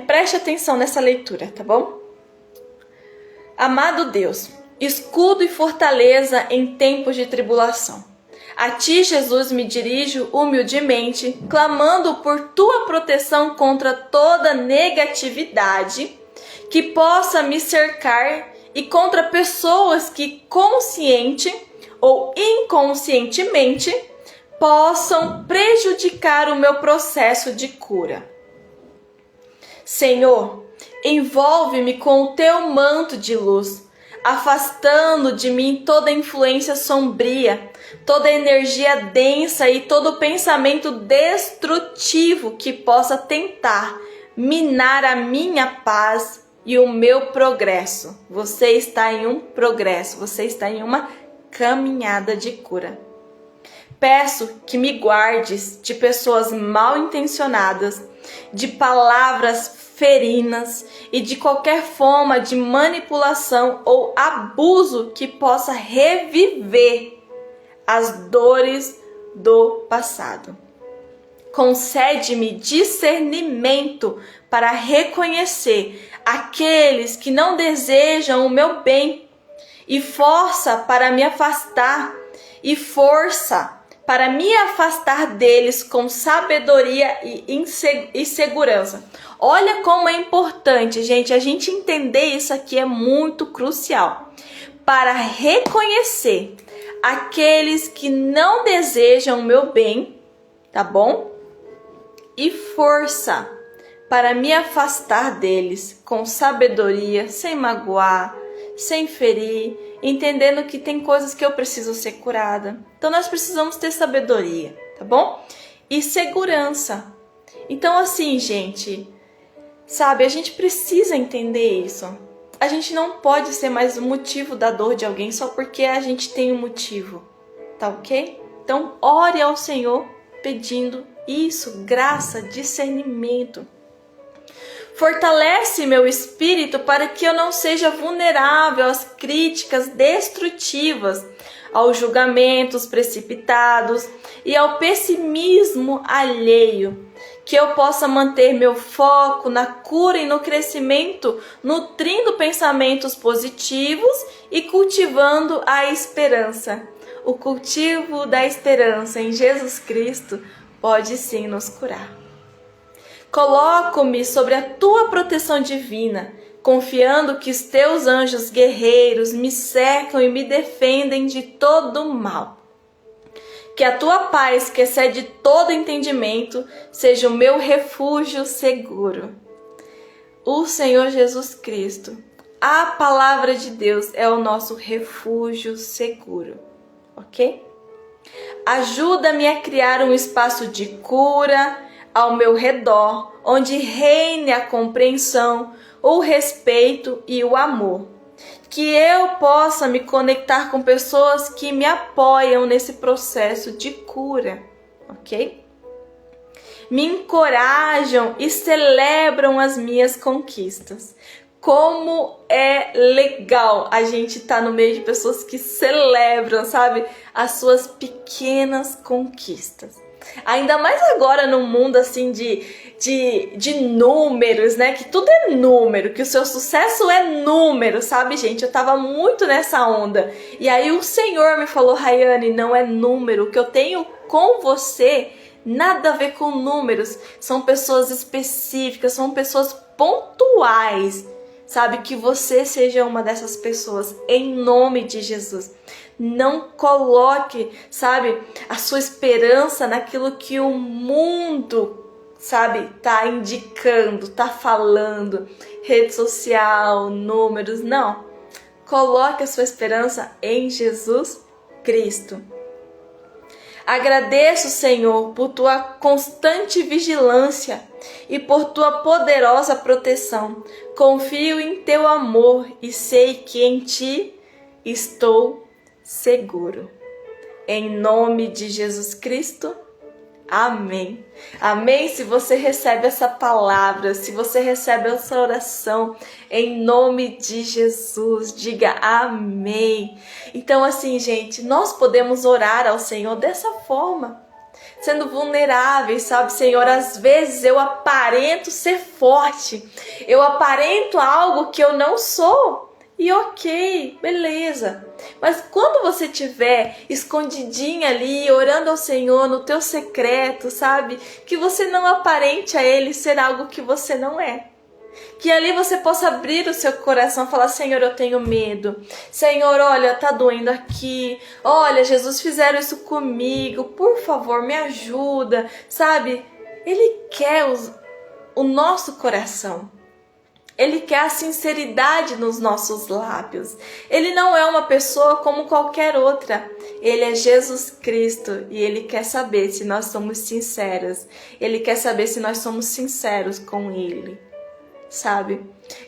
Preste atenção nessa leitura, tá bom? Amado Deus, escudo e fortaleza em tempos de tribulação. A ti, Jesus, me dirijo humildemente, clamando por tua proteção contra toda negatividade que possa me cercar e contra pessoas que consciente ou inconscientemente possam prejudicar o meu processo de cura. Senhor, envolve-me com o teu manto de luz, afastando de mim toda influência sombria, toda energia densa e todo pensamento destrutivo que possa tentar minar a minha paz e o meu progresso. Você está em um progresso, você está em uma caminhada de cura. Peço que me guardes de pessoas mal intencionadas, de palavras ferinas e de qualquer forma de manipulação ou abuso que possa reviver as dores do passado. Concede-me discernimento para reconhecer aqueles que não desejam o meu bem e força para me afastar deles com sabedoria e segurança. Olha como é importante, gente, a gente entender isso aqui, é muito crucial. Para reconhecer aqueles que não desejam o meu bem, tá bom? E força para me afastar deles com sabedoria, sem magoar, sem ferir, entendendo que tem coisas que eu preciso ser curada. Então nós precisamos ter sabedoria, tá bom? E segurança. Então assim, gente, sabe, a gente precisa entender isso. A gente não pode ser mais o motivo da dor de alguém só porque a gente tem um motivo, tá ok? Então ore ao Senhor pedindo isso, graça, discernimento. Fortalece meu espírito para que eu não seja vulnerável às críticas destrutivas, aos julgamentos precipitados e ao pessimismo alheio. Que eu possa manter meu foco na cura e no crescimento, nutrindo pensamentos positivos e cultivando a esperança. O cultivo da esperança em Jesus Cristo pode sim nos curar. Coloco-me sobre a tua proteção divina, confiando que os teus anjos guerreiros me cercam e me defendem de todo mal. Que a tua paz, que excede todo entendimento, seja o meu refúgio seguro. O Senhor Jesus Cristo, a palavra de Deus, é o nosso refúgio seguro, ok? Ajuda-me a criar um espaço de cura ao meu redor, onde reine a compreensão, o respeito e o amor. Que eu possa me conectar com pessoas que me apoiam nesse processo de cura, ok? Me encorajam e celebram as minhas conquistas. Como é legal a gente estar no meio de pessoas que celebram, sabe, as suas pequenas conquistas. Ainda mais agora no mundo assim de números, né? Que tudo é número, que o seu sucesso é número, sabe, gente? Eu tava muito nessa onda. E aí o Senhor me falou, Rayane, não é número. O que eu tenho com você nada a ver com números. São pessoas específicas, são pessoas pontuais. Sabe, que você seja uma dessas pessoas, em nome de Jesus. Não coloque, sabe, a sua esperança naquilo que o mundo, sabe, tá indicando, tá falando, rede social, números, não. Coloque a sua esperança em Jesus Cristo. Agradeço, Senhor, por tua constante vigilância e por tua poderosa proteção. Confio em teu amor e sei que em ti estou seguro. Em nome de Jesus Cristo, amém. Amém. Se você recebe essa palavra, se você recebe essa oração, em nome de Jesus, diga amém. Então assim, gente, nós podemos orar ao Senhor dessa forma, sendo vulneráveis, sabe, Senhor? Às vezes eu aparento ser forte, eu aparento algo que eu não sou. E ok, beleza. Mas quando você estiver escondidinha ali, orando ao Senhor no teu secreto, sabe? Que você não aparente a Ele ser algo que você não é. Que ali você possa abrir o seu coração e falar, Senhor, eu tenho medo. Senhor, olha, tá doendo aqui. Olha, Jesus, fizeram isso comigo. Por favor, me ajuda. Sabe? Ele quer o nosso coração. Ele quer a sinceridade nos nossos lábios. Ele não é uma pessoa como qualquer outra. Ele é Jesus Cristo e Ele quer saber se nós somos sinceros. Ele quer saber se nós somos sinceros com Ele, sabe?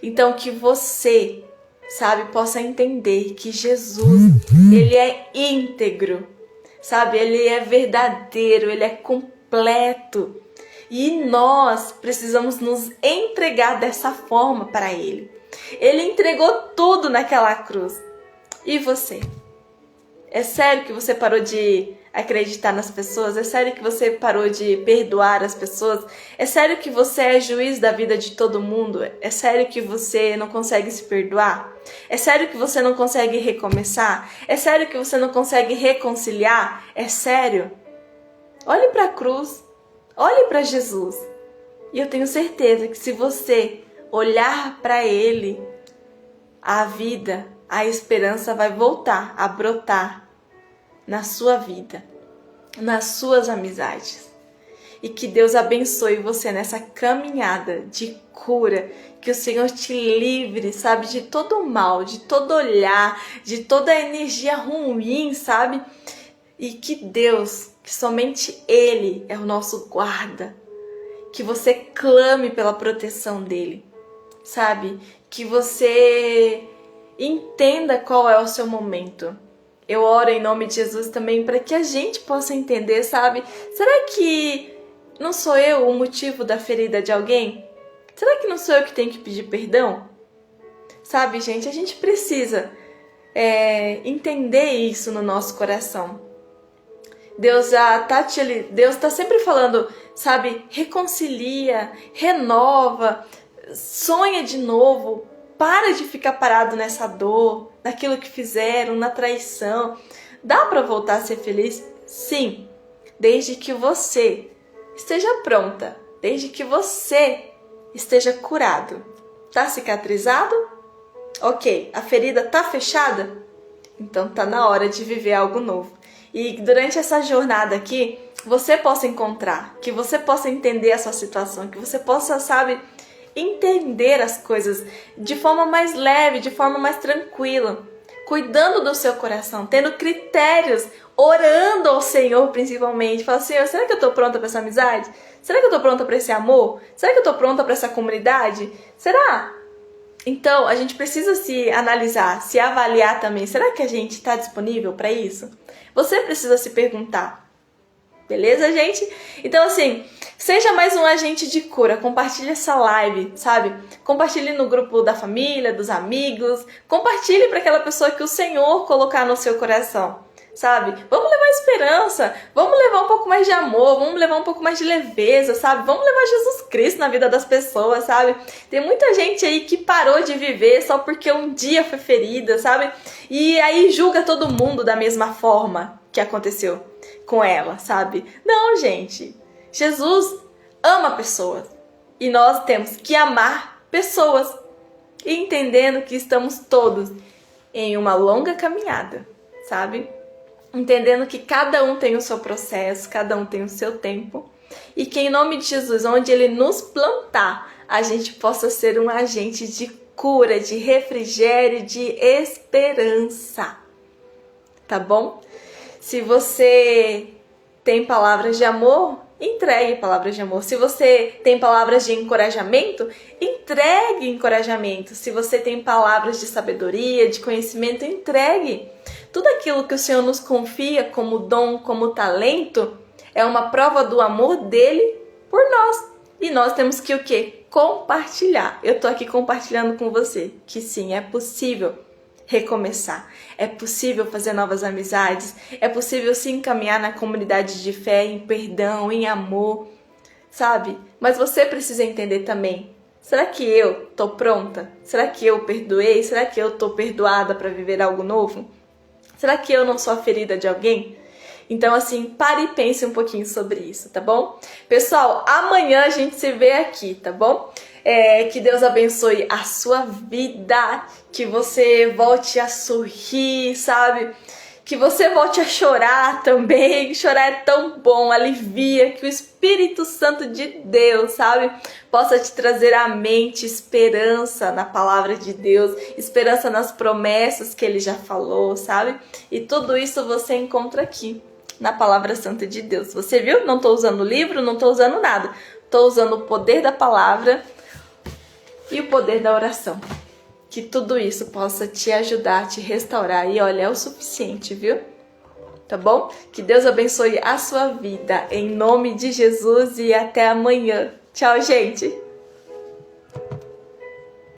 Então que você, sabe, possa entender que Jesus, Ele é íntegro, sabe? Ele é verdadeiro, Ele é completo. E nós precisamos nos entregar dessa forma para Ele. Ele entregou tudo naquela cruz. E você? É sério que você parou de acreditar nas pessoas? É sério que você parou de perdoar as pessoas? É sério que você é juiz da vida de todo mundo? É sério que você não consegue se perdoar? É sério que você não consegue recomeçar? É sério que você não consegue reconciliar? É sério? Olhe para a cruz. Olhe para Jesus. E eu tenho certeza que se você olhar para Ele, a vida, a esperança vai voltar a brotar na sua vida, nas suas amizades. E que Deus abençoe você nessa caminhada de cura, que o Senhor te livre, sabe, de todo o mal, de todo olhar, de toda a energia ruim, sabe? E que Deus, que somente Ele é o nosso guarda, que você clame pela proteção dEle, sabe? Que você entenda qual é o seu momento. Eu oro em nome de Jesus também para que a gente possa entender, sabe? Será que não sou eu o motivo da ferida de alguém? Será que não sou eu que tenho que pedir perdão? Sabe, gente, a gente precisa entender isso no nosso coração. Deus tá sempre falando, sabe, reconcilia, renova, sonha de novo, para de ficar parado nessa dor, naquilo que fizeram, na traição. Dá para voltar a ser feliz? Sim, desde que você esteja pronta, desde que você esteja curado. Tá cicatrizado? Ok, a ferida tá fechada? Então tá na hora de viver algo novo. E durante essa jornada aqui, você possa encontrar, que você possa entender a sua situação, que você possa, sabe, entender as coisas de forma mais leve, de forma mais tranquila, cuidando do seu coração, tendo critérios, orando ao Senhor principalmente. Fala, Senhor, será que eu tô pronta para essa amizade? Será que eu tô pronta para esse amor? Será que eu tô pronta para essa comunidade? Será? Então, a gente precisa se analisar, se avaliar também. Será que a gente está disponível para isso? Você precisa se perguntar. Beleza, gente? Então, assim, seja mais um agente de cura. Compartilhe essa live, sabe? Compartilhe no grupo da família, dos amigos. Compartilhe para aquela pessoa que o Senhor colocar no seu coração, sabe? Vamos levar esperança, vamos levar um pouco mais de amor, vamos levar um pouco mais de leveza, sabe? Vamos levar Jesus Cristo na vida das pessoas, sabe? Tem muita gente aí que parou de viver só porque um dia foi ferida, sabe? E aí julga todo mundo da mesma forma que aconteceu com ela, sabe? Não, gente. Jesus ama pessoas e nós temos que amar pessoas, entendendo que estamos todos em uma longa caminhada, sabe? Entendendo que cada um tem o seu processo, cada um tem o seu tempo, e que em nome de Jesus, onde Ele nos plantar, a gente possa ser um agente de cura, de refrigério, de esperança. Tá bom? Se você tem palavras de amor, entregue palavras de amor. Se você tem palavras de encorajamento, entregue encorajamento. Se você tem palavras de sabedoria, de conhecimento, entregue. Tudo aquilo que o Senhor nos confia como dom, como talento, é uma prova do amor dele por nós. E nós temos que o quê? Compartilhar. Eu tô aqui compartilhando com você que sim, é possível recomeçar. É possível fazer novas amizades. É possível se encaminhar na comunidade de fé, em perdão, em amor, sabe? Mas você precisa entender também. Será que eu tô pronta? Será que eu perdoei? Será que eu tô perdoada para viver algo novo? Será que eu não sou a ferida de alguém? Então, assim, pare e pense um pouquinho sobre isso, tá bom? Pessoal, amanhã a gente se vê aqui, tá bom? Que Deus abençoe a sua vida, que você volte a sorrir, sabe? Que você volte a chorar também. Chorar é tão bom, alivia. Que o Espírito Santo de Deus, sabe, possa te trazer à mente esperança na palavra de Deus, esperança nas promessas que Ele já falou, sabe? E tudo isso você encontra aqui, na Palavra Santa de Deus. Você viu? Não estou usando livro, não estou usando nada. Estou usando o poder da palavra e o poder da oração. Que tudo isso possa te ajudar, te restaurar. E olha, é o suficiente, viu? Tá bom? Que Deus abençoe a sua vida. Em nome de Jesus e até amanhã. Tchau, gente!